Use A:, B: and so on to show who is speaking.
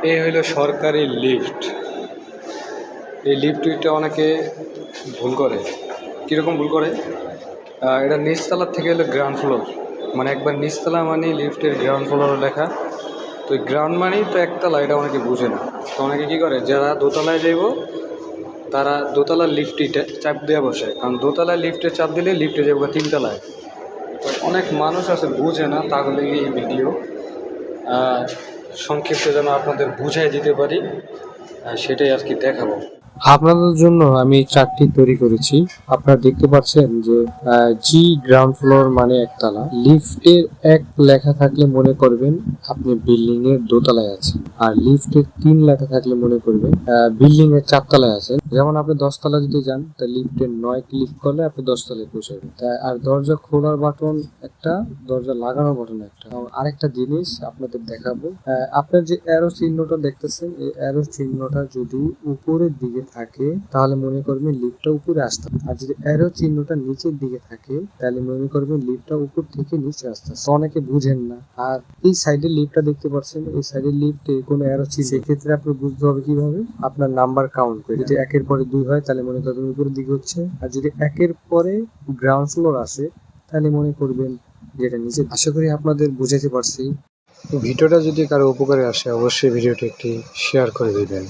A: এই হইল সরকারি লিফট। এই লিফটটা অনেকে ভুল করে। কীরকম ভুল করে? এটা নিচতলার থেকে হলো গ্রাউন্ড ফ্লোর, মানে একবার নিচতলা মানে লিফটের গ্রাউন্ড ফ্লোর লেখা, তো গ্রাউন্ড মানেই তো একতলা, এটা অনেকে বুঝে না। তো অনেকে কী করে, যারা দোতলায় যাইব তারা দোতলার লিফটে চাপ দিয়ে বসে, কারণ দোতলায় লিফটে চাপ দিলে লিফটে যাবো তিনতলায়। তো অনেক মানুষ আছে বুঝে না, তাহলে এই ভিডিও সংক্ষিপ্ত যেন আপনাদের বুঝাই দিতে পারি, সেটাই আর কি দেখাবো। আপনাদের জন্য আমি চার্টটি তৈরি করেছি। আপনারা দেখতে পাচ্ছেন যে জি গ্রাউন্ড ফ্লোর মানে একতলা, লিফটের এক লেখা থাকলে মনে করবেন আপনি বিল্ডিং এর দোতলায় আছেন, আর লিফটের 3 লেখা থাকলে মনে করবেন বিল্ডিং এর 4 তলায় আছেন। যেমন আপনি 10 তলা যদি যান, তা লিফটের 9 ক্লিক করলে আপনি 10 তলায় পৌঁছাবেন। আর দরজা খোলার বাটন একটা, দরজা লাগানোর বাটন একটা। আরেকটা জিনিস আপনাদের দেখাবো, আপনার যে অ্যারো চিহ্নটা দেখতেছেন, এই অ্যারো চিহ্নটা যদি উপরের দিকে থাকে তাহলে মনে করবেন লিফটটা উপরে আসতে, আর যদি অ্যারো চিহ্নটা নিচের দিকে থাকে তাহলে মনে করবেন লিফটটা উপর থেকে নিচে আসতে। অনেকে বুঝেন না। আর এই সাইডে লিফটটা দেখতে পাচ্ছেন, এই সাইডের লিফটে কোনো অ্যারো চিহ্ন, সেক্ষেত্রে আপনি বুঝতে হবে কিভাবে, আপনার নাম্বার কাউন্ট করে। যদি 1-এর পরে 2 হয় তাহলে মনে করবেন উপরের দিকে হচ্ছে, আর যদি 1-এর পরে গ্রাউন্ড ফ্লোর আসে তাহলে মনে করবেন যেটা নিচে। আশা করি আপনাদের বুঝাতে পারছি। ভিডিওটা যদি কারো উপকারে আসে অবশ্যই ভিডিওটি একটি শেয়ার করে দেবেন।